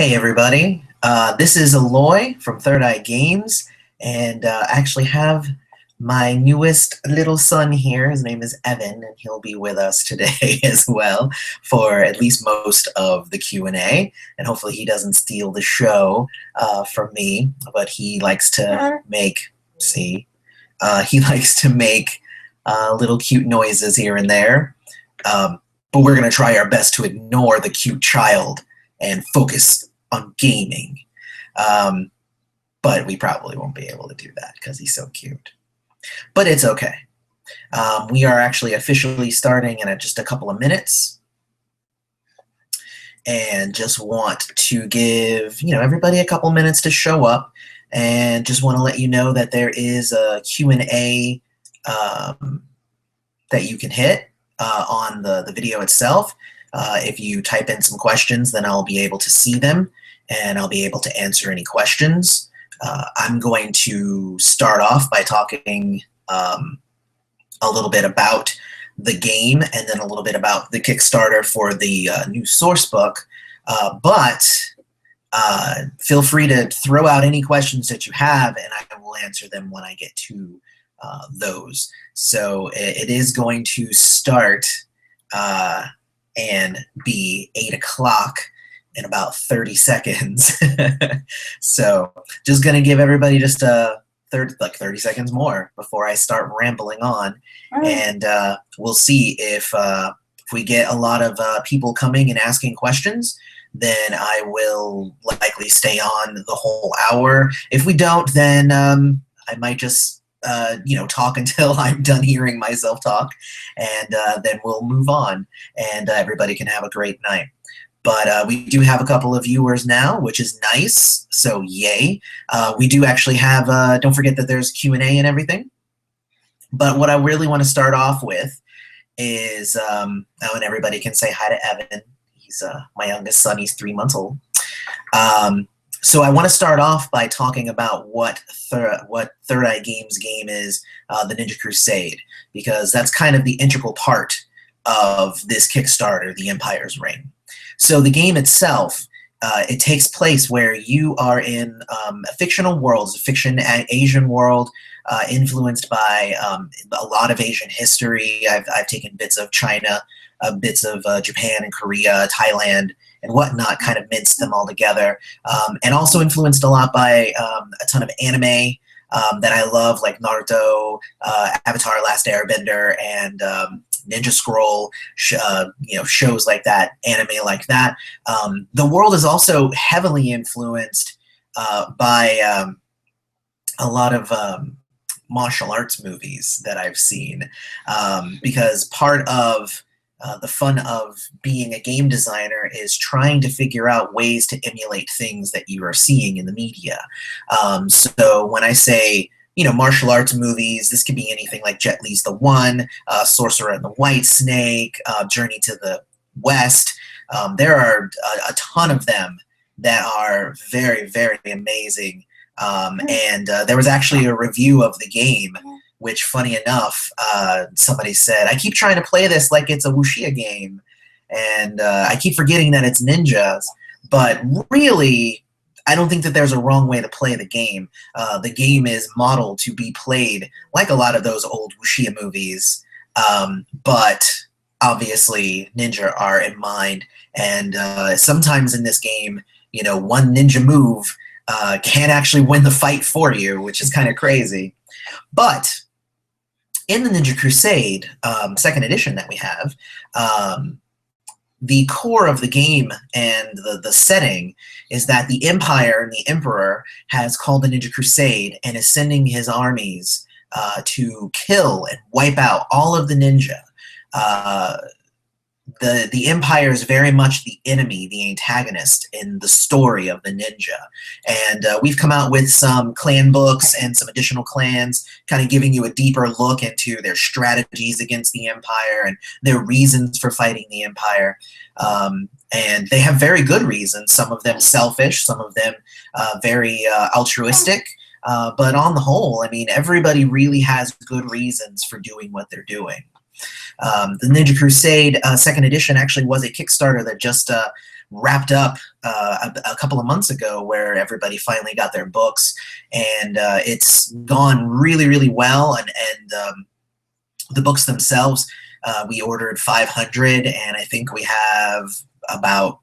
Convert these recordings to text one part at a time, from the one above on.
Hey everybody, this is Aloy from Third Eye Games, and I actually have my newest little son here. His name is Evan, and he'll be with us today as well for at least most of the Q&A, and hopefully he doesn't steal the show from me, but he likes to make, he likes to make little cute noises here and there, but we're going to try our best to ignore the cute child and focus on gaming. But we probably won't be able to do that because he's so cute. But it's okay. We are actually officially starting in just a couple of minutes. And just want to give everybody a couple minutes to show up. And just want to let you know that there is a Q&A that you can hit on the video itself. If you type in some questions, then I'll be able to see them and I'll be able to answer any questions. I'm going to start off by talking a little bit about the game and then a little bit about the Kickstarter for the new source book. But feel free to throw out any questions that you have and I will answer them when I get to those. So it is going to start and be 8 o'clock in about 30 seconds. So just gonna give everybody just 30 seconds more before I start rambling on. And we'll see if we get a lot of people coming and asking questions, then I will likely stay on the whole hour. If we don't, then I might just talk until I'm done hearing myself talk, and then we'll move on, and everybody can have a great night. But we do have a couple of viewers now, which is nice, so yay. We do actually have, don't forget that there's Q&A and everything. But what I really want to start off with is, and everybody can say hi to Evan. He's my youngest son, he's 3 months old. So I want to start off by talking about what Third Eye Games game is, the Ninja Crusade, because that's kind of the integral part of this Kickstarter, The Empire's Reign. So the game itself, it takes place where you are in a fictional world, a fiction Asian world, influenced by a lot of Asian history. I've taken bits of China, bits of Japan and Korea, Thailand, and whatnot, kind of minced them all together, and also influenced a lot by a ton of anime that I love, like Naruto, Avatar: Last Airbender, and Ninja Scroll, shows like that, anime like that. The world is also heavily influenced by a lot of martial arts movies that I've seen, because part of the fun of being a game designer is trying to figure out ways to emulate things that you are seeing in the media. So when I say, martial arts movies, this could be anything like Jet Li's The One, Sorcerer and the White Snake, Journey to the West. There are a ton of them that are very, very amazing. And there was actually a review of the game, which, funny enough, somebody said, I keep trying to play this like it's a wuxia game, and I keep forgetting that it's ninjas, but really, I don't think that there's a wrong way to play the game. The game is modeled to be played like a lot of those old wuxia movies, but obviously ninja are in mind, and sometimes in this game, one ninja move can actually win the fight for you, which is kind of crazy. But in the Ninja Crusade, second edition that we have, the core of the game and the setting is that the Empire and the Emperor has called the Ninja Crusade and is sending his armies to kill and wipe out all of the ninja. The Empire is very much the enemy, the antagonist in the story of the ninja. And we've come out with some clan books and some additional clans, kind of giving you a deeper look into their strategies against the Empire and their reasons for fighting the Empire. And they have very good reasons, some of them selfish, some of them very altruistic. But on the whole, I mean, everybody really has good reasons for doing what they're doing. The Ninja Crusade second edition actually was a Kickstarter that just wrapped up a couple of months ago, where everybody finally got their books, and it's gone really, really well. And the books themselves, we ordered 500, and I think we have about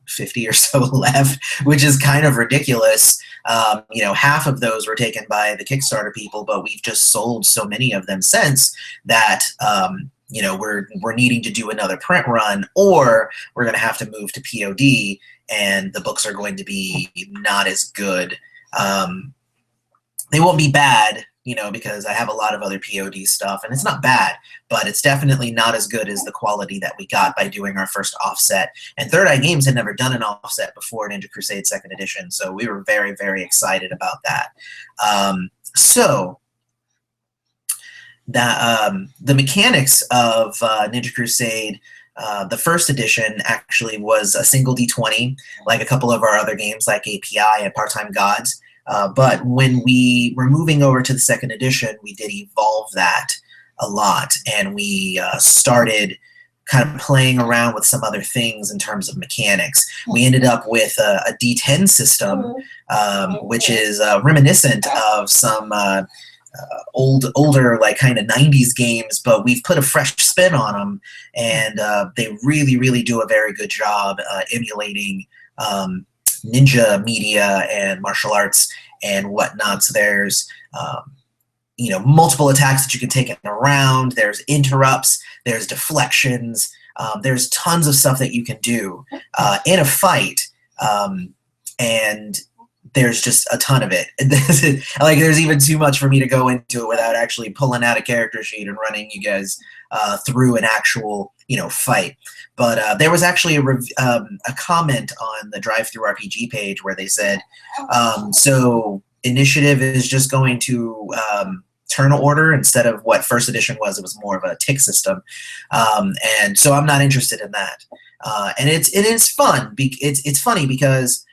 50 or so left, which is kind of ridiculous. Half of those were taken by the Kickstarter people, but we've just sold so many of them since that we're needing to do another print run, or we're going to have to move to POD, and the books are going to be not as good. They won't be bad, because I have a lot of other POD stuff, and it's not bad, but it's definitely not as good as the quality that we got by doing our first offset. And Third Eye Games had never done an offset before Ninja Crusade 2nd Edition, so we were very, very excited about that. The mechanics of Ninja Crusade, the first edition actually was a single D20, like a couple of our other games like API and Part-Time Gods. But when we were moving over to the 2nd edition, we did evolve that a lot, and we started kind of playing around with some other things in terms of mechanics. We ended up with a D10 system, which is reminiscent of some older, like kind of 90s games, but we've put a fresh spin on them, and they really, really do a very good job emulating ninja media and martial arts and whatnot. So there's multiple attacks that you can take in a round, there's interrupts, there's deflections, there's tons of stuff that you can do in a fight, and there's just a ton of it. Like, there's even too much for me to go into it without actually pulling out a character sheet and running you guys through an actual fight. But there was actually a comment on the Drive-Thru RPG page where they said, so initiative is just going to turn order instead of what first edition was. It was more of a tick system, and so I'm not interested in that. And it is fun. It's funny because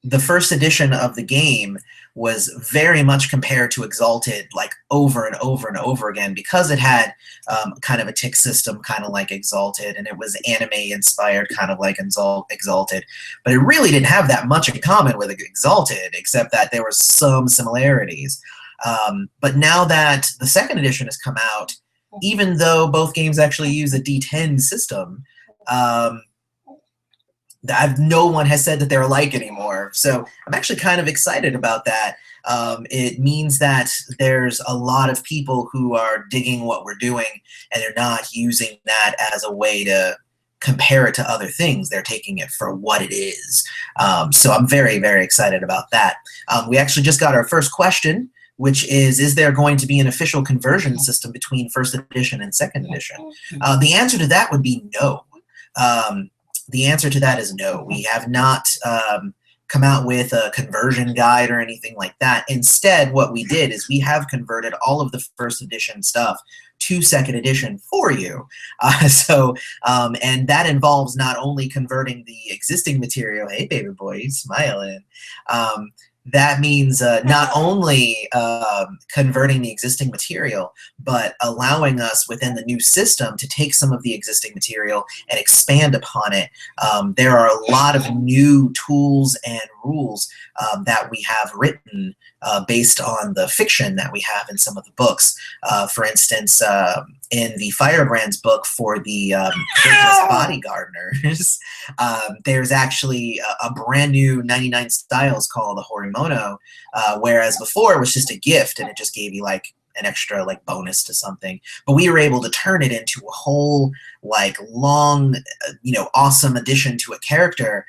the first edition of the game was very much compared to Exalted, like over and over and over again, because it had kind of a tick system, kind of like Exalted, and it was anime inspired, kind of like Exalted. But it really didn't have that much in common with Exalted, except that there were some similarities. But now that the 2nd edition has come out, even though both games actually use a D10 system, no one has said that they're alike anymore. So I'm actually kind of excited about that. It means that there's a lot of people who are digging what we're doing, and they're not using that as a way to compare it to other things. They're taking it for what it is. So I'm very, very excited about that. We actually just got our first question, which is there going to be an official conversion system between 1st edition and 2nd edition? The answer to that would be no. The answer to that is no. We have not come out with a conversion guide or anything like that. Instead, what we did is we have converted all of the 1st edition stuff to 2nd edition for you. And that involves not only converting the existing material, hey baby boy, you smiling, that means not only converting the existing material, but allowing us within the new system to take some of the existing material and expand upon it. There are a lot of new tools and rules that we have written based on the fiction that we have in some of the books. For instance, in the Firebrand's book for the Business Bodygardeners, there's actually a brand new 99 styles called the Horimono, whereas before it was just a gift and it just gave you like an extra like bonus to something. But we were able to turn it into a whole like long, awesome addition to a character,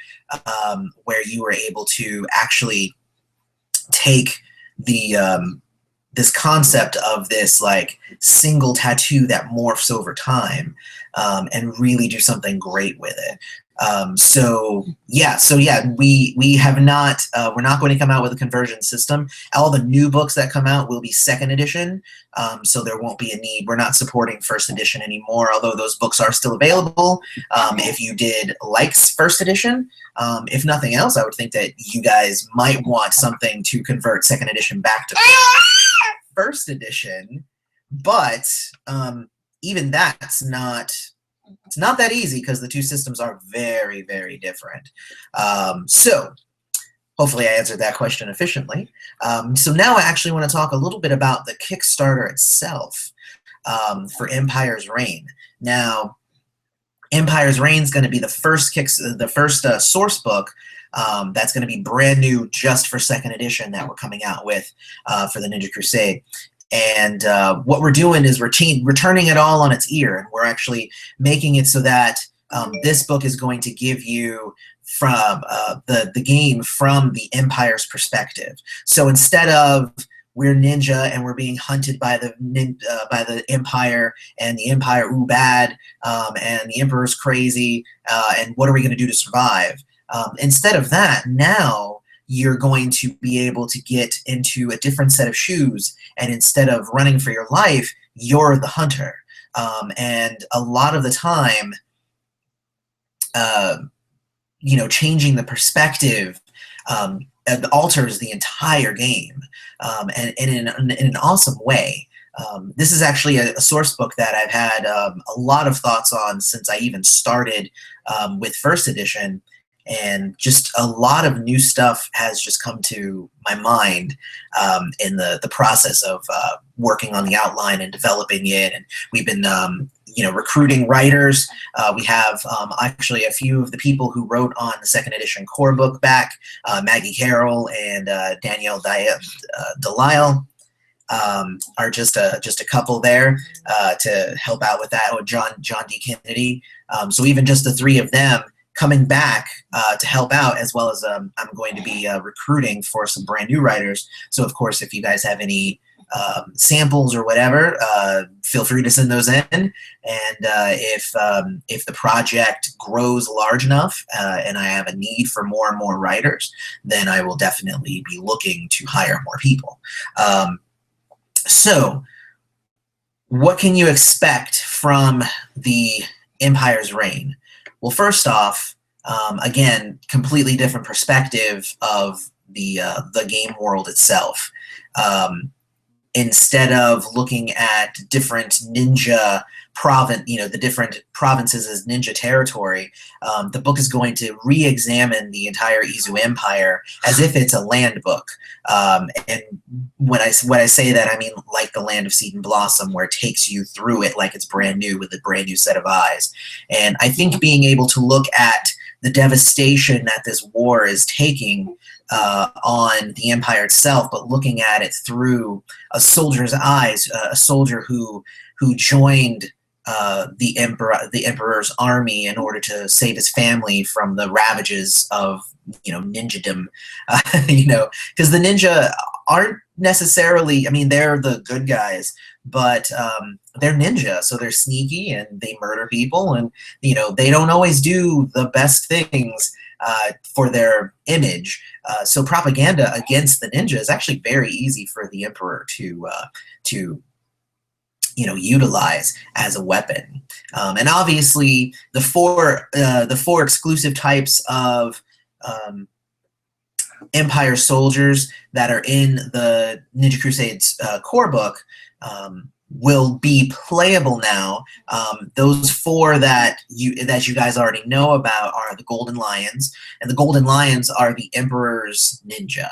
where you were able to actually take the this concept of this like single tattoo that morphs over time, and really do something great with it. So yeah, we have not, we're not going to come out with a conversion system. All the new books that come out will be 2nd edition. So there won't be a need. We're not supporting 1st edition anymore, although those books are still available. If you did like 1st edition, if nothing else, I would think that you guys might want something to convert 2nd edition back to 1st edition, but even that's not It's not that easy because the two systems are very, very different. So hopefully I answered that question efficiently. So now I actually want to talk a little bit about the Kickstarter itself for Empire's Reign. Now, Empire's Reign is going to be the first source book that's going to be brand new just for second edition that we're coming out with for the Ninja Crusade. And what we're doing is we're turning it all on its ear, and we're actually making it so that this book is going to give you from the game from the Empire's perspective. So instead of we're ninja and we're being hunted by the Empire, and the Empire, ooh, bad, and the Emperor's crazy, and what are we going to do to survive? Instead of that, now you're going to be able to get into a different set of shoes, and instead of running for your life, you're the hunter. And a lot of the time, changing the perspective alters the entire game, and in an awesome way. This is actually a source book that I've had a lot of thoughts on since I even started with first edition, and just a lot of new stuff has just come to my mind in the process of working on the outline and developing it. And we've been recruiting writers. We have actually a few of the people who wrote on the second edition core book back, Maggie Carroll and Danielle Delisle, are just a couple there to help out with that. Oh, John D. Kennedy. So even just the three of them coming back to help out, as well as I'm going to be recruiting for some brand new writers. So of course, if you guys have any samples or whatever, feel free to send those in. And if the project grows large enough and I have a need for more and more writers, then I will definitely be looking to hire more people. So what can you expect from the Empire's Reign? Well, first off, again, completely different perspective of the game world itself. Instead of looking at different ninja the different provinces as ninja territory, the book is going to re-examine the entire Izu Empire as if it's a land book. And when I say that, I mean like the Land of Seed and Blossom, where it takes you through it like it's brand new with a brand new set of eyes. And I think being able to look at the devastation that this war is taking on the Empire itself, but looking at it through a soldier's eyes, a soldier who joined the Emperor's army in order to save his family from the ravages of ninjadom, because the ninja aren't necessarily, I mean, they're the good guys, but they're ninja, so they're sneaky and they murder people, and they don't always do the best things for their image. So propaganda against the ninja is actually very easy for the Emperor to utilize as a weapon. And obviously, the four exclusive types of Empire soldiers that are in the Ninja Crusade's core book will be playable now. Those four that you guys already know about are the Golden Lions, and the Golden Lions are the Emperor's ninja.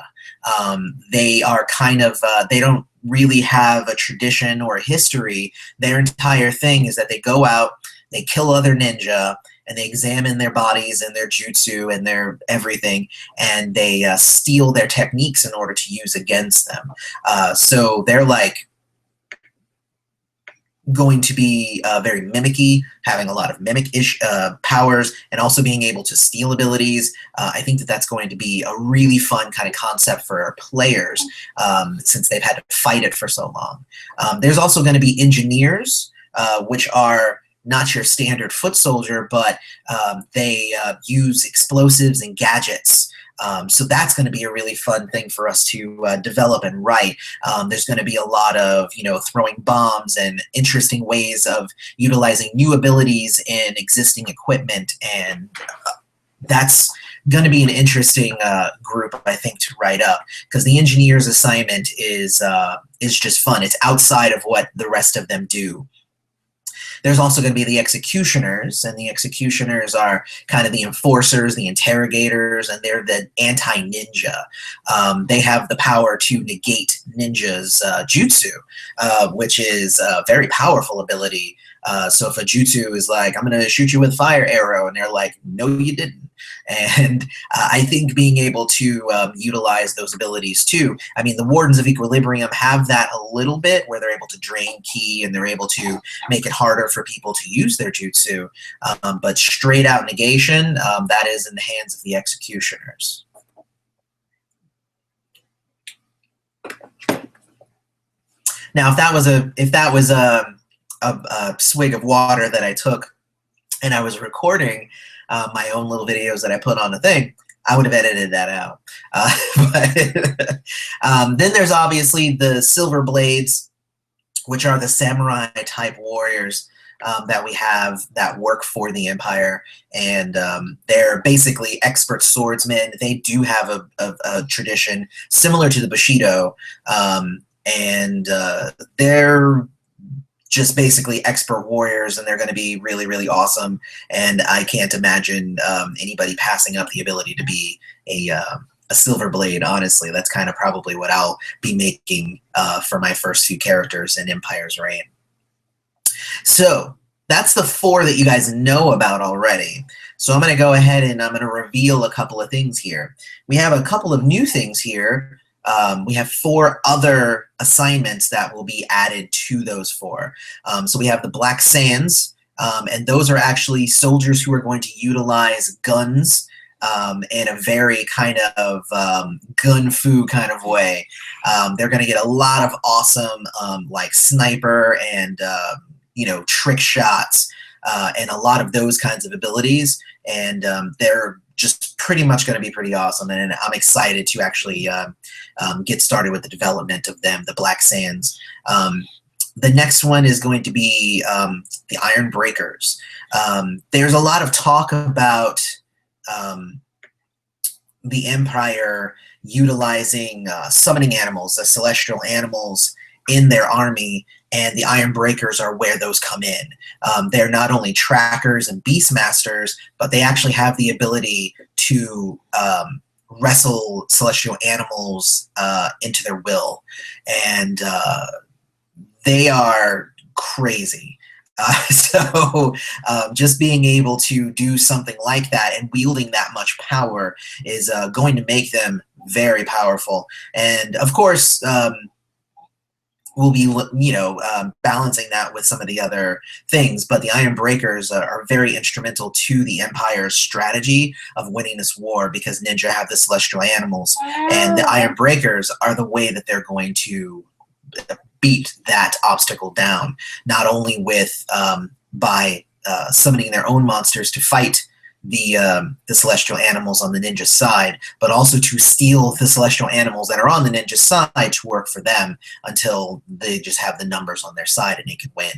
They are kind of they don't really have a tradition or a history. Their entire thing is that they go out, they kill other ninja, and they examine their bodies and their jutsu and their everything, and they steal their techniques in order to use against them. So they're like going to be very mimicky, having a lot of mimic-ish powers, and also being able to steal abilities. I think that that's going to be a really fun kind of concept for our players, since they've had to fight it for so long. There's also going to be engineers, which are not your standard foot soldier, but they use explosives and gadgets. So that's going to be a really fun thing for us to develop and write. There's going to be a lot of throwing bombs and interesting ways of utilizing new abilities in existing equipment, and that's going to be an interesting group, I think, to write up, because the engineer's assignment is just fun. It's outside of what the rest of them do. There's also going to be the executioners, and the executioners are kind of the enforcers, the interrogators, and they're the anti-ninja. They have the power to negate ninjas' jutsu, which is a very powerful ability. So if a jutsu is like, I'm going to shoot you with a fire arrow, and they're like, no, you didn't. And I think being able to utilize those abilities too. I mean, the Wardens of Equilibrium have that a little bit, where they're able to drain ki and they're able to make it harder for people to use their jutsu. But straight out negation, that is in the hands of the executioners. Now, if that was a swig of water that I took and I was recording my own little videos that I put on the thing, I would have edited that out. Then there's obviously the Silver Blades, which are the samurai type warriors that we have that work for the Empire, and they're basically expert swordsmen. They do have a tradition similar to the Bushido, and they're just basically expert warriors, and they're going to be really, really awesome. And I can't imagine anybody passing up the ability to be a Silver Blade. Honestly, that's kind of probably what I'll be making for my first few characters in Empire's Reign. So that's the 4 that you guys know about already. So I'm going to go ahead and I'm going to reveal a couple of things here. We have a couple of new things here. We have 4 other assignments that will be added to those 4. So we have the Black Sands, and those are actually soldiers who are going to utilize guns in a very kind of gun-fu kind of way. They're going to get a lot of awesome like sniper and trick shots and a lot of those kinds of abilities, and they're just pretty much going to be pretty awesome, and I'm excited to actually get started with the development of them, the Black Sands. The next one is going to be the Iron Breakers. There's a lot of talk about the Empire utilizing summoning animals, the celestial animals, in their army, and the Iron Breakers are where those come in. They're not only trackers and beastmasters, but they actually have the ability to wrestle celestial animals into their will, and they are crazy. So just being able to do something like that and wielding that much power is going to make them very powerful. And of course, we'll be, balancing that with some of the other things. But the Iron Breakers are very instrumental to the Empire's strategy of winning this war, because ninja have the celestial animals, and the Iron Breakers are the way that they're going to beat that obstacle down. Not only with by summoning their own monsters to fight the celestial animals on the ninja side, but also to steal the celestial animals that are on the ninja side to work for them until they just have the numbers on their side and they can win.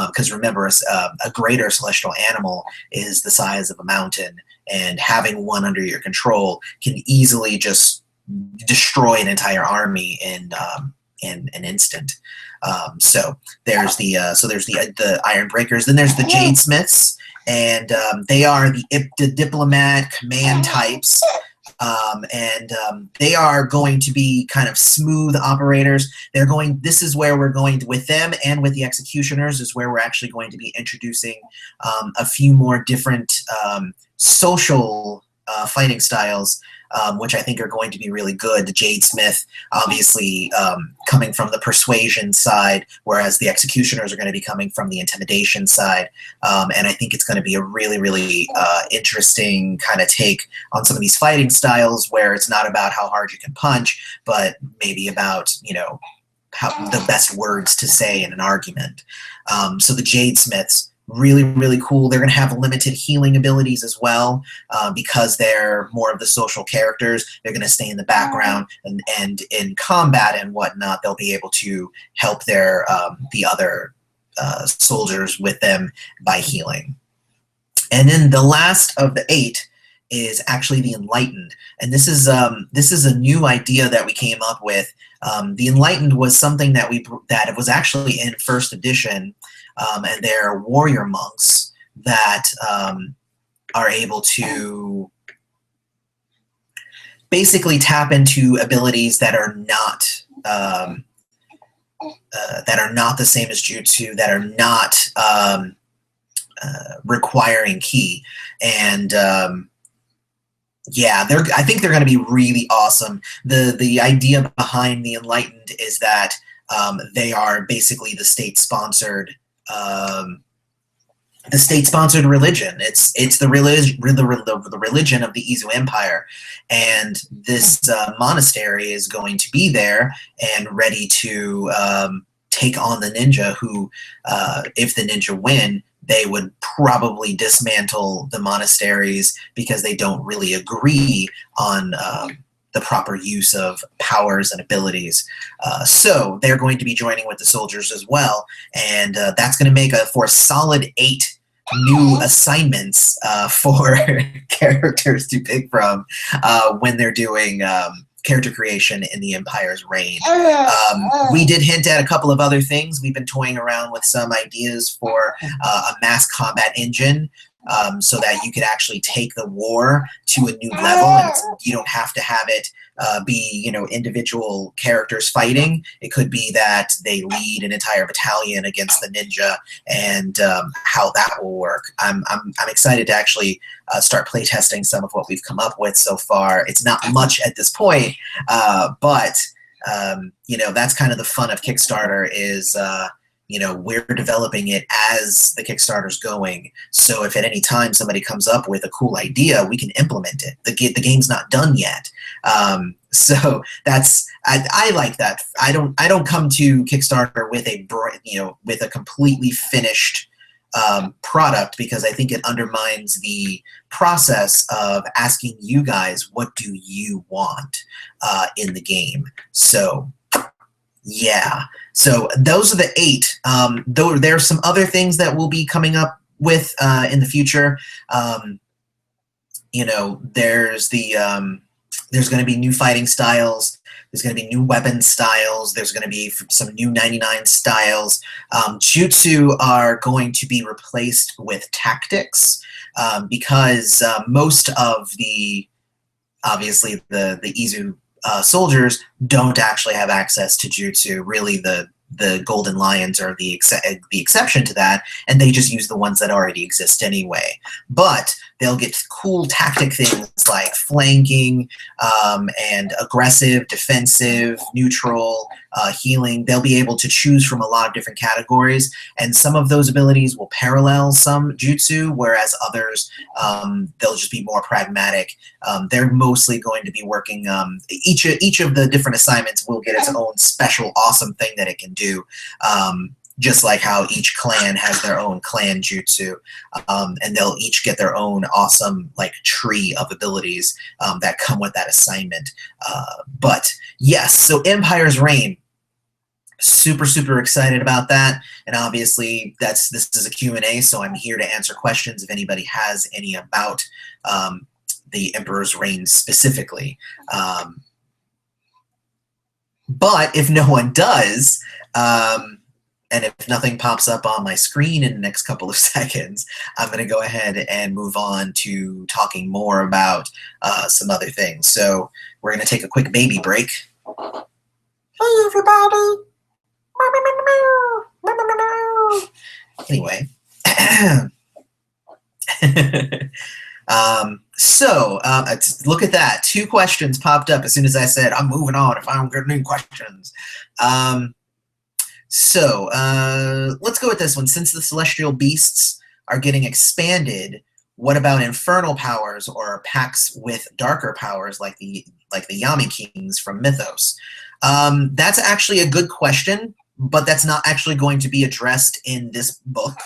Because remember, a greater celestial animal is the size of a mountain, and having one under your control can easily just destroy an entire army in an instant. So there's the Iron Breakers. Then there's the Jade Smiths, and they are the diplomat command types, and they are going to be kind of smooth operators. This is where we're going to, with them and with the executioners, is where we're actually going to be introducing a few more different social fighting styles, which I think are going to be really good. The Jade Smith, obviously, coming from the persuasion side, whereas the executioners are going to be coming from the intimidation side. And I think it's going to be a really, really interesting kind of take on some of these fighting styles, where it's not about how hard you can punch, but maybe about, how the best words to say in an argument. So the Jade Smiths, really, really cool. They're going to have limited healing abilities as well, because they're more of the social characters. They're going to stay in the background, and in combat and whatnot, they'll be able to help their the other soldiers with them by healing. And then the last of the 8 is actually the Enlightened, and this is a new idea that we came up with. The Enlightened was something that was actually in first edition. and they're warrior monks that are able to basically tap into abilities that are not the same as jutsu, that are not requiring ki, and yeah, I think they're going to be really awesome. The idea behind the Enlightened is that they are basically the state-sponsored religion. It's the religion of the Izu Empire, and this monastery is going to be there and ready to take on the ninja. Who, if the ninja win, they would probably dismantle the monasteries because they don't really agree on the proper use of powers and abilities. So they're going to be joining with the soldiers as well, and that's going to make for a solid 8 new assignments for characters to pick from when they're doing character creation in the Empire's reign. We did hint at a couple of other things. We've been toying around with some ideas for a mass combat engine, so that you could actually take the war to a new level, and you don't have to have it be, individual characters fighting. It could be that they lead an entire battalion against the ninja, and how that will work. I'm excited to actually start playtesting some of what we've come up with so far. It's not much at this point, but that's kind of the fun of Kickstarter is we're developing it as the Kickstarter's going. So if at any time somebody comes up with a cool idea, we can implement it. The game's not done yet. So that's I like that. I don't come to Kickstarter with a completely finished product, because I think it undermines the process of asking you guys, what do you want in the game? So yeah, so those are the 8. Though there are some other things that we'll be coming up with in the future. There's going to be new fighting styles. There's going to be new weapon styles. There's going to be some new 99 styles. Jutsu are going to be replaced with tactics, because most of obviously the Izu soldiers don't actually have access to jutsu. Really, the Golden Lions are the exception to that, and they just use the ones that already exist anyway. But they'll get cool tactic things like flanking, and aggressive, defensive, neutral, healing. They'll be able to choose from a lot of different categories, and some of those abilities will parallel some jutsu, whereas others, they'll just be more pragmatic. They're mostly going to be working, each of the different assignments will get its own special awesome thing that it can do, just like how each clan has their own clan jutsu, and they'll each get their own awesome tree of abilities that come with that assignment. But yes, so Empire's Reign, super excited about that, and obviously this is a Q&A, so I'm here to answer questions if anybody has any about the Emperor's Reign specifically. But if no one does, and if nothing pops up on my screen in the next couple of seconds, I'm going to go ahead and move on to talking more about some other things. So we're going to take a quick baby break. Hey, everybody. Anyway. So look at that. 2 questions popped up as soon as I said, I'm moving on if I don't get new questions. So let's go with this one. Since the celestial beasts are getting expanded, what about infernal powers or packs with darker powers like the Yami Kings from Mythos? That's actually a good question, but that's not actually going to be addressed in this book.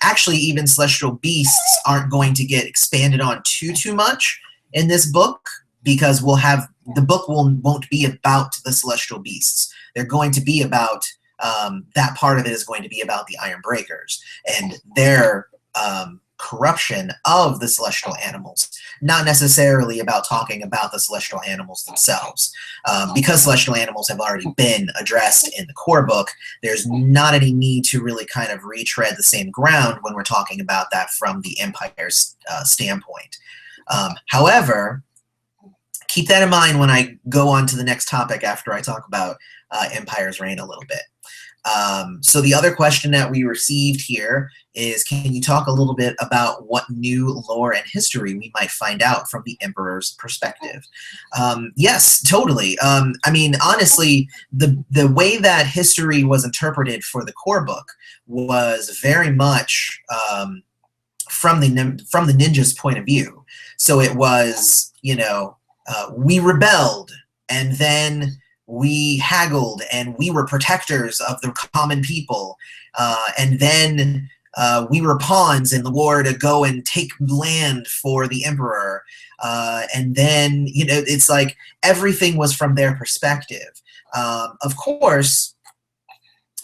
Actually, even celestial beasts aren't going to get expanded on too much in this book, because the book won't be about the celestial beasts. They're going to be about that part of it is going to be about the Iron Breakers and their corruption of the celestial animals, not necessarily about talking about the celestial animals themselves. Because celestial animals have already been addressed in the core book, there's not any need to really kind of retread the same ground when we're talking about that from the Empire's standpoint. However, keep that in mind when I go on to the next topic after I talk about Empire's reign a little bit. So the other question that we received here is, can you talk a little bit about what new lore and history we might find out from the Emperor's perspective? Yes, totally. I mean, honestly, the way that history was interpreted for the core book was very much from the ninja's point of view. So it was, you know, we rebelled, and then we haggled, and we were protectors of the common people, and then we were pawns in the war to go and take land for the emperor, and then, you know, it's like everything was from their perspective. Of course,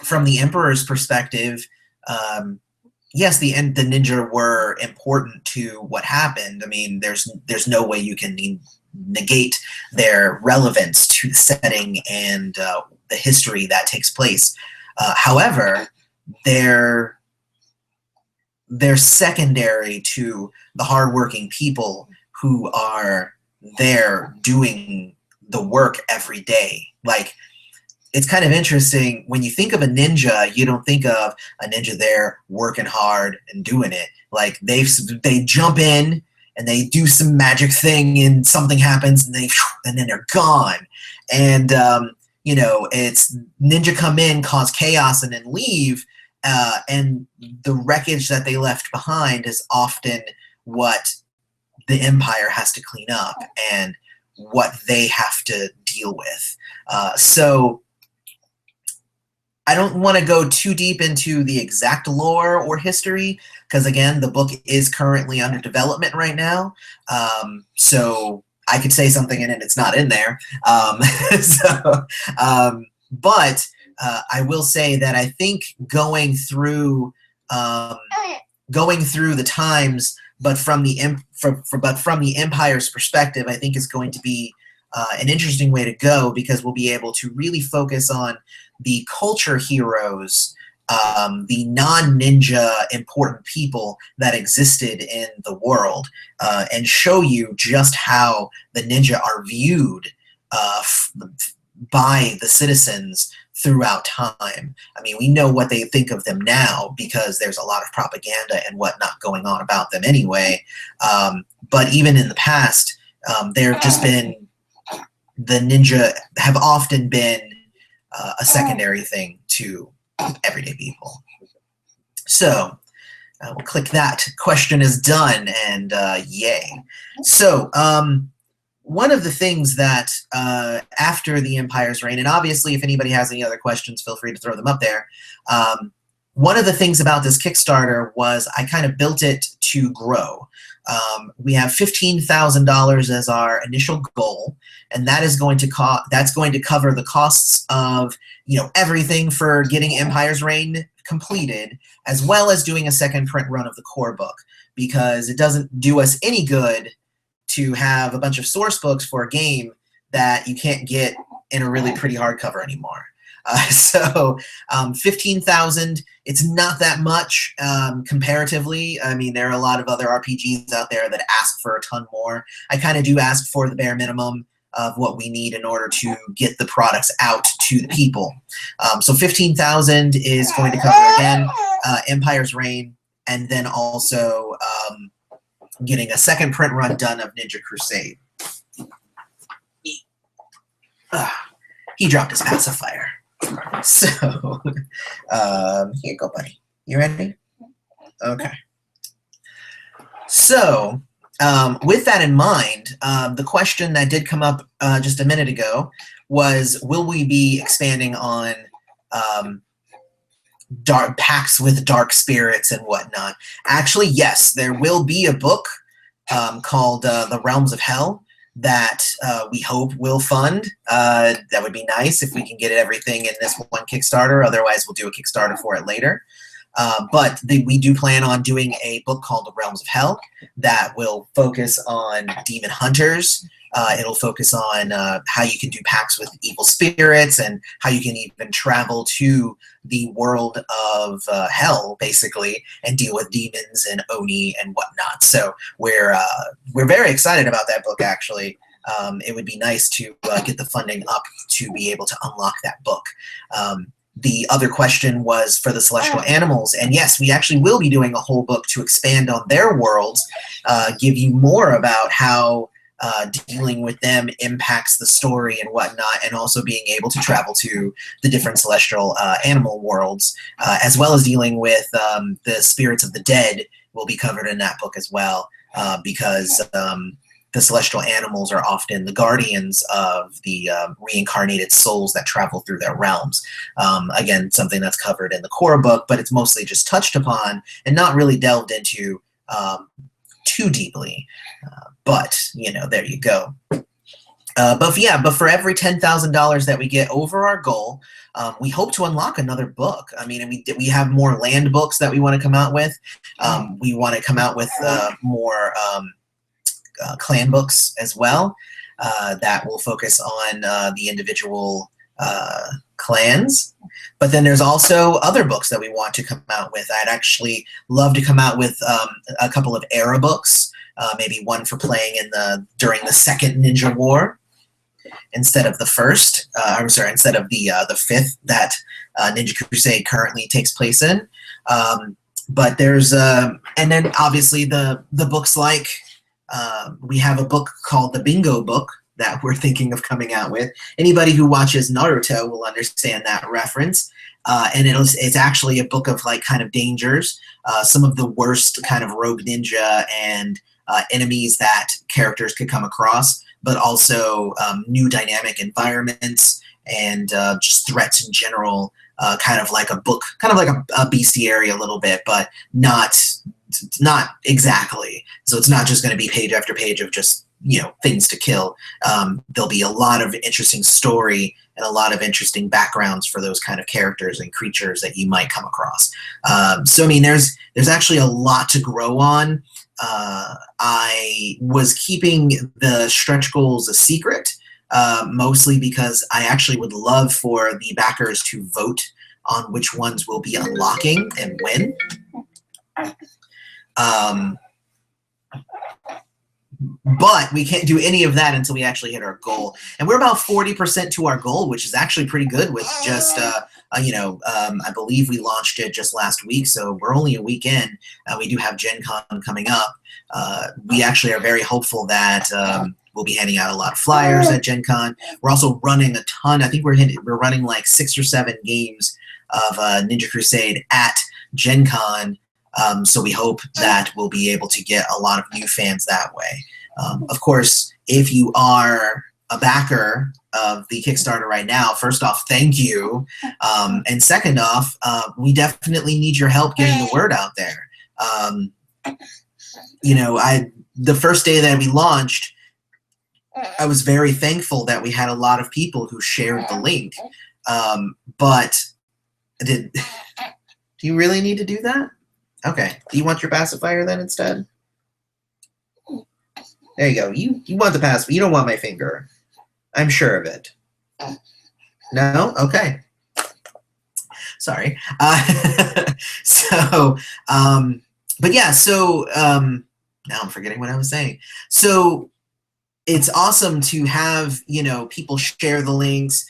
from the emperor's perspective, yes, the ninja were important to what happened. I mean, there's no way you can negate their relevance to the setting and the history that takes place. However, they're secondary to the hardworking people who are there doing the work every day. Like, it's kind of interesting, when you think of a ninja, you don't think of a ninja there working hard and doing it. Like, they jump in and they do some magic thing and something happens, and then they're gone. And you know, it's ninja come in, cause chaos, and then leave, and the wreckage that they left behind is often what the Empire has to clean up and what they have to deal with. So I don't want to go too deep into the exact lore or history, because again, the book is currently under development right now. So I could say something in it, it's not in there. But I will say that I think going through the times, but from the Empire's perspective, I think is going to be an interesting way to go, because we'll be able to really focus on the culture heroes, the non-ninja important people that existed in the world, and show you just how the ninja are viewed by the citizens throughout time. I mean, we know what they think of them now because there's a lot of propaganda and whatnot going on about them anyway. But even in the past, there have just been, the ninja have often been a secondary thing to everyday people. So we'll click that. Question is done, and yay. So one of the things that after the Empire's reign, and obviously if anybody has any other questions, feel free to throw them up there. One of the things about this Kickstarter was I kind of built it to grow. We have $15,000 as our initial goal, and that is going to cover the costs of, you know, everything for getting Empire's Reign completed, as well as doing a second print run of the core book, because it doesn't do us any good to have a bunch of source books for a game that you can't get in a really pretty hardcover anymore. So 15,000, it's not that much comparatively. I mean, there are a lot of other RPGs out there that ask for a ton more. I kind of do ask for the bare minimum of what we need in order to get the products out to the people. So 15,000 is going to cover, again, Empire's Reign, and then also getting a second print run done of Ninja Crusade. He dropped his pacifier. So, here you go, buddy. You ready? Okay. So, with that in mind, the question that did come up just a minute ago was, will we be expanding on dark packs with dark spirits and whatnot? Actually, yes, there will be a book called The Realms of Hell that we hope will fund. That would be nice if we can get everything in this one Kickstarter. Otherwise, we'll do a Kickstarter for it later. We do plan on doing a book called The Realms of Hell that will focus on demon hunters. It'll focus on how you can do pacts with evil spirits and how you can even travel to the world of hell, basically, and deal with demons and oni and whatnot. So we're very excited about that book, actually. It would be nice to get the funding up to be able to unlock that book. The other question was for the celestial animals, and yes, we actually will be doing a whole book to expand on their worlds, give you more about how dealing with them impacts the story and whatnot, and also being able to travel to the different celestial animal worlds, as well as dealing with the spirits of the dead will be covered in that book as well, because the celestial animals are often the guardians of the reincarnated souls that travel through their realms. Again, something that's covered in the core book, but it's mostly just touched upon and not really delved into too deeply. But, you know, there you go. But for every $10,000 that we get over our goal, we hope to unlock another book. I mean, we have more land books that we want to come out with. We want to come out with more clan books as well that will focus on the individual clans. But then there's also other books that we want to come out with. I'd actually love to come out with a couple of era books, maybe one for playing during the Second Ninja War instead of the first. I'm sorry, instead of the fifth that Ninja Crusade currently takes place in. But there's and then obviously the books like. We have a book called the Bingo Book that we're thinking of coming out with. Anybody who watches Naruto will understand that reference. And it's actually a book of like kind of dangers, some of the worst kind of rogue ninja and enemies that characters could come across, but also new dynamic environments and just threats in general. Kind of like a book, kind of like a bestiary a little bit, but not exactly. So it's not just going to be page after page of just, you know, things to kill. There'll be a lot of interesting story and a lot of interesting backgrounds for those kind of characters and creatures that you might come across. So I mean, there's actually a lot to grow on. I was keeping the stretch goals a secret, mostly because I actually would love for the backers to vote on which ones we'll be unlocking and when. But we can't do any of that until we actually hit our goal. And we're about 40% to our goal, which is actually pretty good with just, I believe we launched it just last week, so we're only a week in. We do have Gen Con coming up. We actually are very hopeful that we'll be handing out a lot of flyers at Gen Con. We're also running a ton. I think we're running like 6 or 7 games of Ninja Crusade at Gen Con. So we hope that we'll be able to get a lot of new fans that way. Of course, if you are a backer of the Kickstarter right now, first off, thank you. And second off, we definitely need your help getting the word out there. The first day that we launched, I was very thankful that we had a lot of people who shared the link. But do you really need to do that? Okay. Do you want your pacifier then instead? There you go. You want the pacifier. You don't want my finger. I'm sure of it. No? Okay. Sorry. But yeah, so now I'm forgetting what I was saying. So it's awesome to have, people share the links,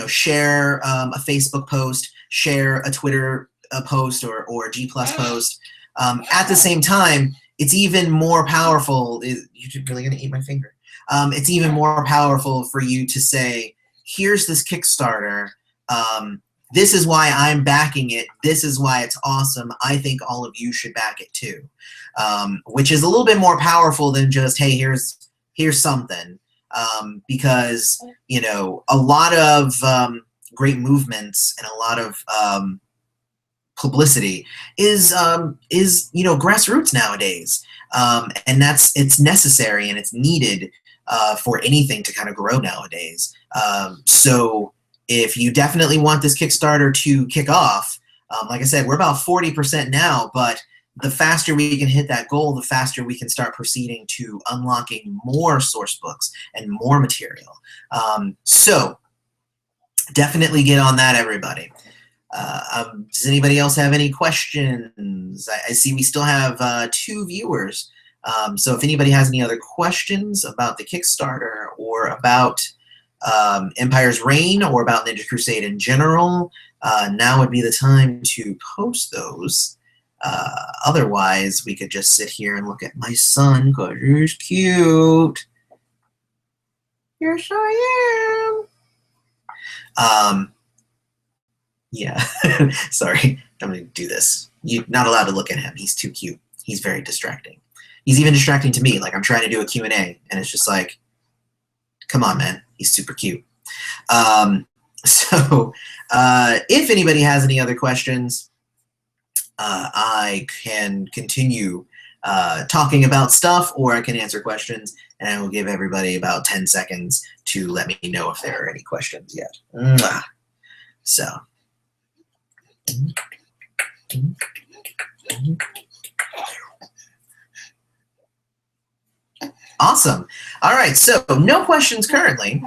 share a Facebook post, share a Twitter post or a G+ post. At the same time, it's even more powerful. You're really going to eat my finger. It's even more powerful for you to say, here's this Kickstarter. This is why I'm backing it. This is why it's awesome. I think all of you should back it too. Which is a little bit more powerful than just, hey, here's something. Because, a lot of great movements and a lot of publicity is grassroots nowadays. And it's necessary and it's needed for anything to kind of grow nowadays. So if you definitely want this Kickstarter to kick off, Like I said, we're about 40% now, but the faster we can hit that goal, the faster we can start proceeding to unlocking more source books and more material. So definitely get on that, everybody. Does anybody else have any questions? I see we still have 2 viewers. So if anybody has any other questions about the Kickstarter or about Empire's Reign or about Ninja Crusade in general, now would be the time to post those. Otherwise, we could just sit here and look at my son because he's cute. Yes, I am. Yeah. Sorry, I'm going to do this. You're not allowed to look at him. He's too cute. He's very distracting. He's even distracting to me. Like, I'm trying to do a Q&A, and it's just like, come on, man. He's super cute. So if anybody has any other questions, I can continue talking about stuff, or I can answer questions, and I will give everybody about 10 seconds to let me know if there are any questions yet. Mwah. So. Awesome. All right, so no questions currently.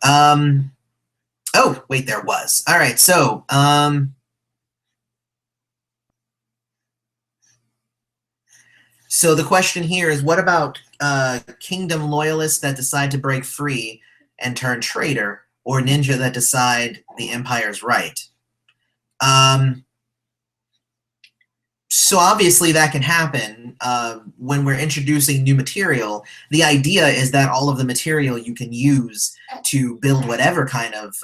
Oh, wait, there was. All right, so so the question here is, what about Kingdom loyalists that decide to break free and turn traitor, or ninja that decide the Empire's right? So obviously that can happen when we're introducing new material. The idea is that all of the material you can use to build whatever kind of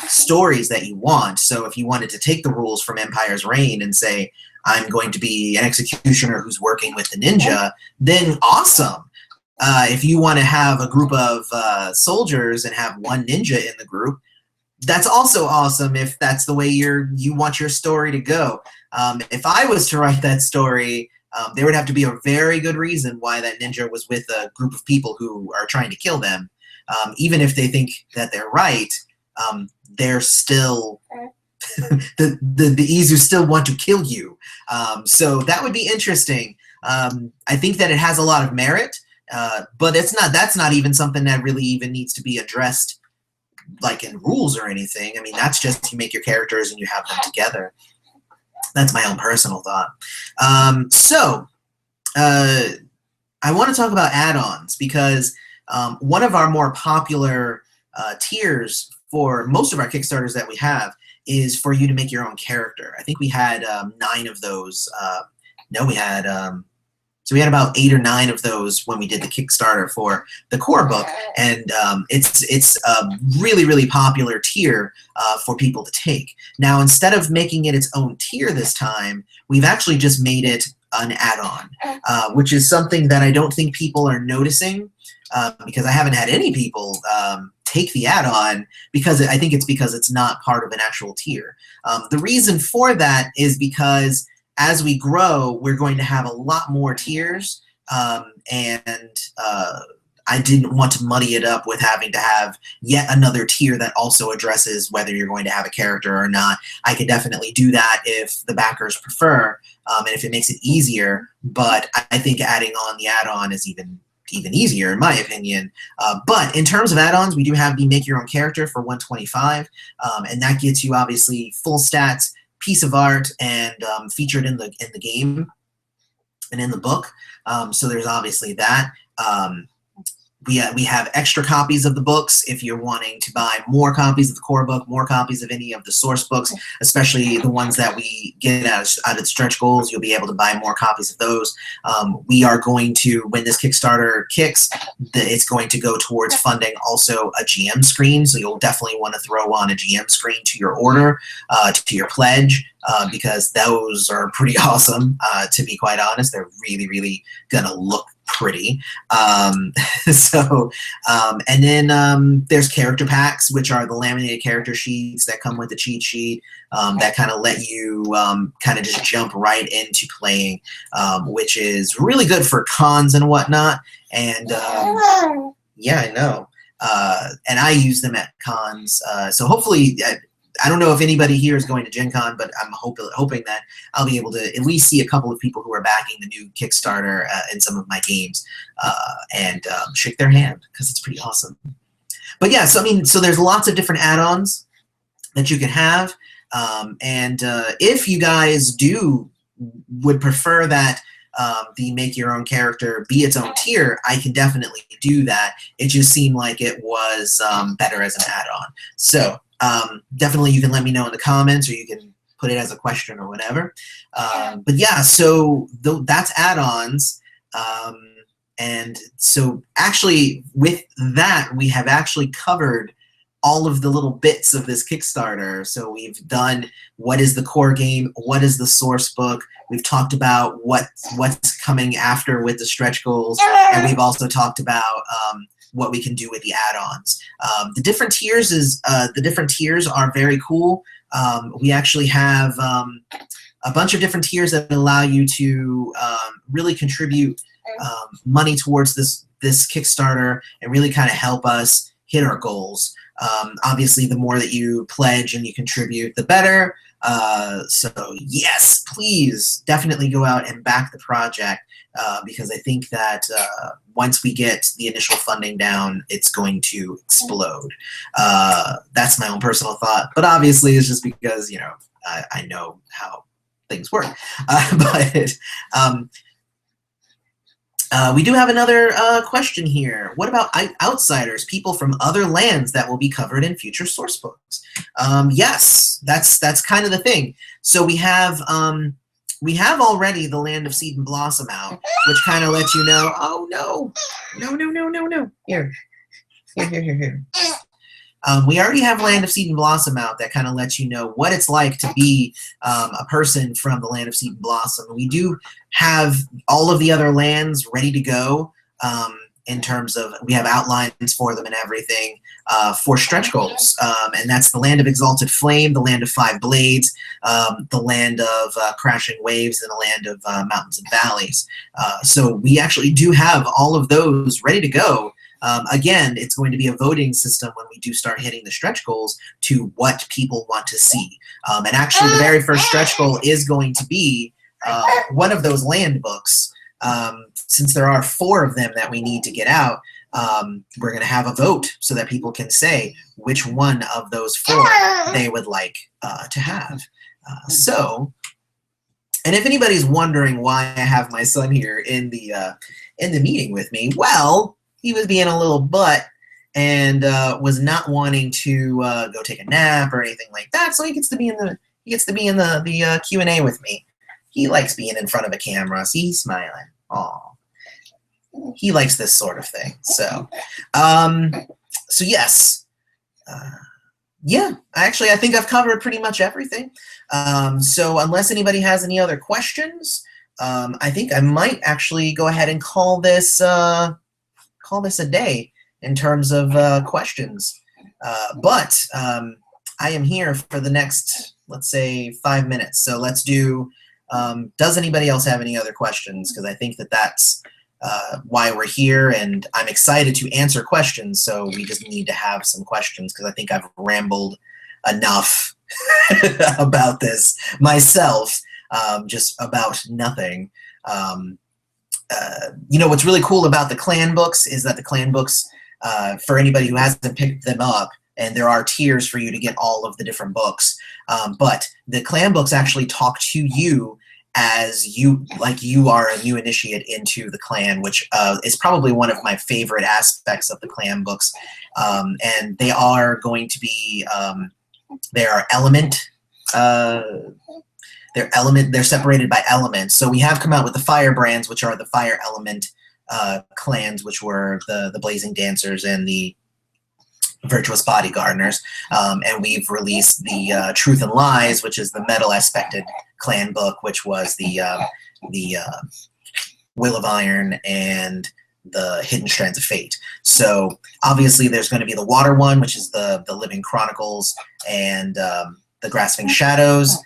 stories that you want. So if you wanted to take the rules from Empire's Reign and say, I'm going to be an executioner who's working with the ninja, then awesome. If you want to have a group of soldiers and have one ninja in the group, that's also awesome if that's the way you want your story to go. If I was to write that story, there would have to be a very good reason why that ninja was with a group of people who are trying to kill them. Even if they think that they're right, they're still the Izu still want to kill you. So that would be interesting. I think that it has a lot of merit, but that's not even something that really even needs to be addressed like in rules or anything. I mean, that's just you make your characters and you have them together. That's my own personal thought. So I want to talk about add-ons because one of our more popular tiers for most of our Kickstarters that we have is for you to make your own character. I think we had 9 of those. No, we had so we had about 8 or 9 of those when we did the Kickstarter for the core book, and it's a really, really popular tier for people to take. Now, instead of making it its own tier this time, we've actually just made it an add-on, which is something that I don't think people are noticing because I haven't had any people take the add-on because I think it's because it's not part of an actual tier. The reason for that is because as we grow, we're going to have a lot more tiers, and I didn't want to muddy it up with having to have yet another tier that also addresses whether you're going to have a character or not. I could definitely do that if the backers prefer, and if it makes it easier, but I think adding on the add-on is even easier in my opinion. But in terms of add-ons, we do have the Make Your Own Character for $125, and that gets you obviously full stats, piece of art, and featured in the game and in the book. So there's obviously that. We have extra copies of the books if you're wanting to buy more copies of the core book, more copies of any of the source books, especially the ones that we get out of stretch goals. You'll be able to buy more copies of those. We are going to, when this Kickstarter kicks, it's going to go towards funding also a GM screen. So you'll definitely want to throw on a GM screen to your order, to your pledge, because those are pretty awesome, to be quite honest. They're really, really going to look pretty. And then there's character packs, which are the laminated character sheets that come with the cheat sheet, that kind of let you kind of just jump right into playing, which is really good for cons and whatnot. And yeah, I know. And I use them at cons. So hopefully I don't know if anybody here is going to Gen Con, but I'm hoping that I'll be able to at least see a couple of people who are backing the new Kickstarter in some of my games and shake their hand, because it's pretty awesome. But yeah, so I mean, so there's lots of different add-ons that you can have, and if you guys would prefer that the make your own character be its own tier, I can definitely do that. It just seemed like it was better as an add-on. So definitely you can let me know in the comments, or you can put it as a question or whatever. But yeah, so that's add-ons. And so actually with that, we have actually covered all of the little bits of this Kickstarter. So we've done what is the core game, what is the source book, we've talked about what's coming after with the stretch goals, and we've also talked about what we can do with the add-ons. The different tiers are very cool. We actually have a bunch of different tiers that allow you to really contribute money towards this Kickstarter and really kind of help us hit our goals. Obviously, the more that you pledge and you contribute, the better. So yes, please definitely go out and back the project, because I think that once we get the initial funding down, it's going to explode. That's my own personal thought, but obviously it's just because, you know, I know how things work. But we do have another question here. What about outsiders, people from other lands that will be covered in future source books? Yes, that's kind of the thing. So we have already the Land of Seed and Blossom out, which kind of lets you know. Oh no, no. Here. We already have Land of Seed and Blossom out that kind of lets you know what it's like to be a person from the Land of Seed and Blossom. We do have all of the other lands ready to go in terms of we have outlines for them and everything for stretch goals. And that's the Land of Exalted Flame, the Land of Five Blades, the Land of Crashing Waves, and the Land of Mountains and Valleys. So we actually do have all of those ready to go. Again, it's going to be a voting system when we do start hitting the stretch goals to what people want to see. And actually, the very first stretch goal is going to be one of those land books. Since there are 4 of them that we need to get out, we're going to have a vote so that people can say which one of those 4 they would like to have. And if anybody's wondering why I have my son here in the meeting with me, well, he was being a little butt and was not wanting to go take a nap or anything like that. So he gets to be in the Q&A with me. He likes being in front of a camera. See, he's smiling. Aw. He likes this sort of thing. So, so yes. Yeah, actually, I think I've covered pretty much everything. So unless anybody has any other questions, I think I might actually go ahead and call this a day in terms of questions. But I am here for the next, let's say, 5 minutes. So let's do, does anybody else have any other questions? Because I think that that's why we're here, and I'm excited to answer questions. So we just need to have some questions, because I think I've rambled enough about this myself, just about nothing. You know, what's really cool about the clan books is that the clan books, for anybody who hasn't picked them up, and there are tiers for you to get all of the different books, but the clan books actually talk to you as like you are a new initiate into the clan, which is probably one of my favorite aspects of the clan books. And they are going to be, they are they're separated by elements. So we have come out with the fire brands, which are the fire element clans, which were the Blazing Dancers and the Virtuous Body Gardeners. And we've released the Truth and Lies, which is the metal aspected clan book, which was the Will of Iron and the Hidden Strands of Fate. So obviously there's going to be the water one, which is the Living Chronicles and the Grasping Shadows.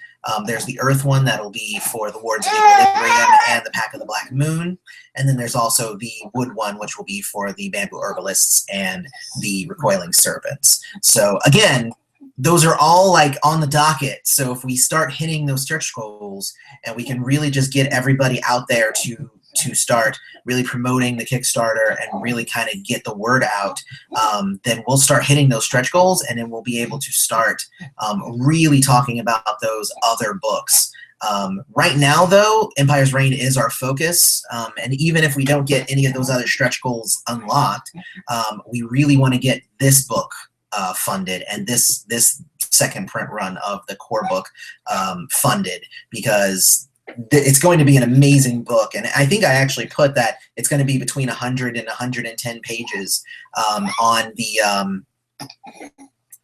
There's the Earth one that'll be for the Wards of Equilibrium and the Pack of the Black Moon. And then there's also the Wood one, which will be for the Bamboo Herbalists and the Recoiling Serpents. So again, those are all like on the docket. So if we start hitting those stretch goals and we can really just get everybody out there to start really promoting the Kickstarter and really kind of get the word out, then we'll start hitting those stretch goals, and then we'll be able to start really talking about those other books. Right now, though, Empire's Reign is our focus, and even if we don't get any of those other stretch goals unlocked, we really want to get this book funded, and this second print run of the core book funded, because it's going to be an amazing book. And I think I actually put that it's going to be between 100 and 110 pages on the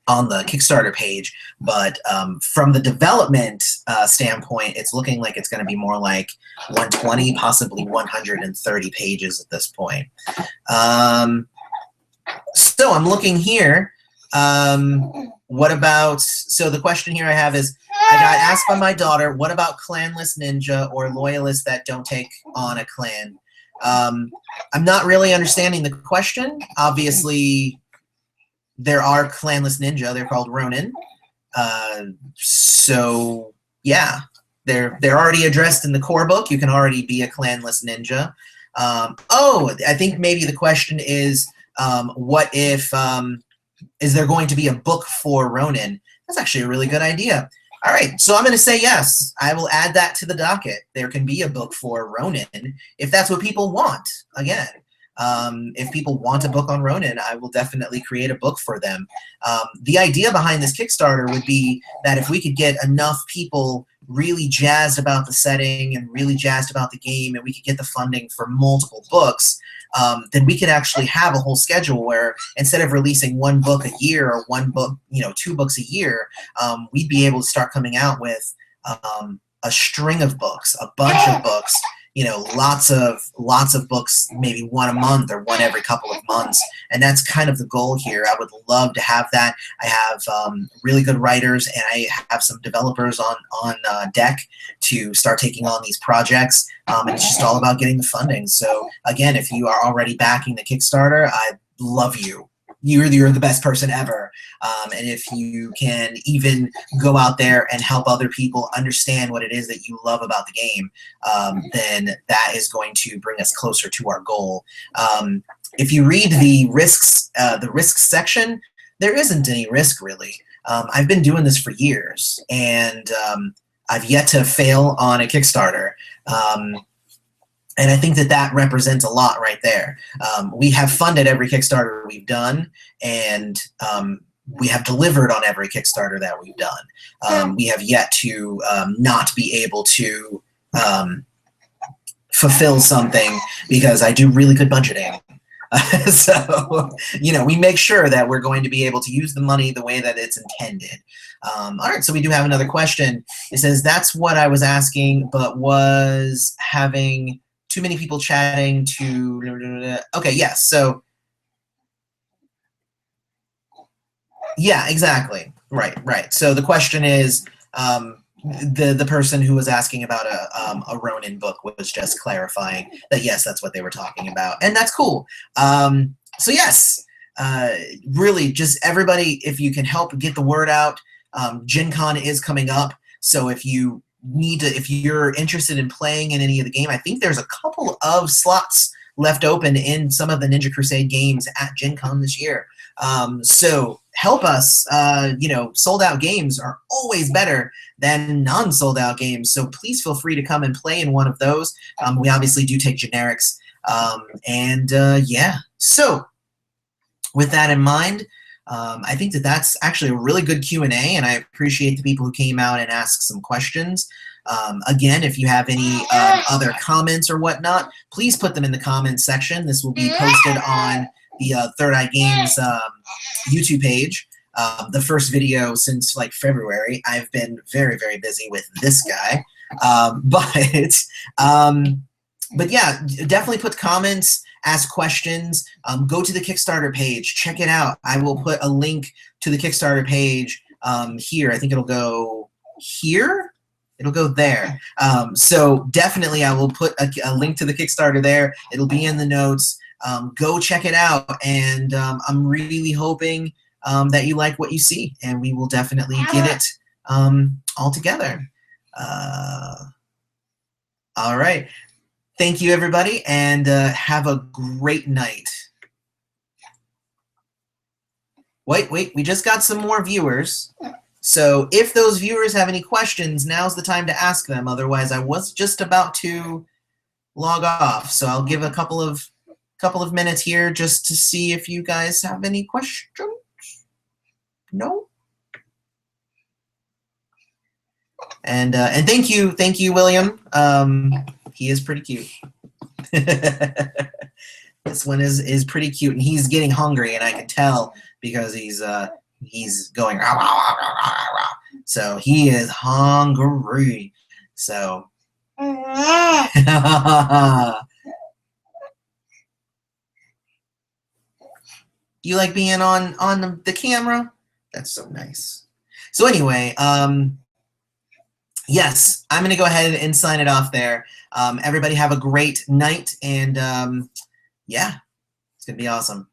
Kickstarter page, but from the development standpoint, it's looking like it's going to be more like 120, possibly 130 pages at this point. So I'm looking here. What about, so the question here I have is, I got asked by my daughter, what about clanless ninja or loyalists that don't take on a clan? I'm not really understanding the question. Obviously, there are clanless ninja. They're called Ronin. So yeah, they're already addressed in the core book. You can already be a clanless ninja. Oh, I think maybe the question is, what if, is there going to be a book for Ronin? That's actually a really good idea. All right, so I'm going to say yes. I will add that to the docket. There can be a book for Ronin if that's what people want. Again, if people want a book on Ronin, I will definitely create a book for them. The idea behind this Kickstarter would be that if we could get enough people really jazzed about the setting and really jazzed about the game, and we could get the funding for multiple books, then we could actually have a whole schedule where instead of releasing one book a year or one book, 2 books a year, we'd be able to start coming out with a string of books, a bunch of books, lots of books, maybe one a month or one every couple of months. And that's kind of the goal here. I would love to have that. I have really good writers, and I have some developers on deck to start taking on these projects. And it's just all about getting the funding. So again, if you are already backing the Kickstarter, I love you. You're the best person ever. And if you can even go out there and help other people understand what it is that you love about the game, then that is going to bring us closer to our goal. If you read the risks section, there isn't any risk really. I've been doing this for years, and I've yet to fail on a Kickstarter. And I think that represents a lot right there. We have funded every Kickstarter we've done, and we have delivered on every Kickstarter that we've done. We have yet to not be able to fulfill something because I do really good budgeting. So, we make sure that we're going to be able to use the money the way that it's intended. All right, so we do have another question. It says, that's what I was asking, but was having too many people chatting to, okay, yes, so, yeah, exactly, right. So the question is, the person who was asking about a Ronin book was just clarifying that, yes, that's what they were talking about, and that's cool. So yes, really, just everybody, if you can help get the word out, Gen Con is coming up, so if you're interested in playing in any of the game, I think there's a couple of slots left open in some of the Ninja Crusade games at Gen Con this year. So help us. Sold out games are always better than non-sold out games. So please feel free to come and play in one of those. We obviously do take generics. Yeah. So with that in mind, I think that's actually a really good Q&A, and I appreciate the people who came out and asked some questions. Again, if you have any other comments or whatnot, please put them in the comments section. This will be posted on the Third Eye Games YouTube page. The first video since like February. I've been very, very busy with this guy. But yeah, definitely put comments, ask questions, go to the Kickstarter page, check it out. I will put a link to the Kickstarter page here. I think it'll go here. It'll go there. So definitely I will put a link to the Kickstarter there. It'll be in the notes. Go check it out. And I'm really hoping that you like what you see, and we will definitely get it all together. All right. Thank you, everybody, and have a great night. Wait, we just got some more viewers. So if those viewers have any questions, now's the time to ask them. Otherwise, I was just about to log off. So I'll give a couple of minutes here just to see if you guys have any questions. No? And thank you, William. He is pretty cute. This one is pretty cute, and he's getting hungry, and I can tell because he's going rah, rah, rah, rah, rah, rah. So he is hungry. So you like being on the camera? That's so nice. So anyway, yes, I'm gonna go ahead and sign it off there. Everybody have a great night, and yeah, it's gonna be awesome.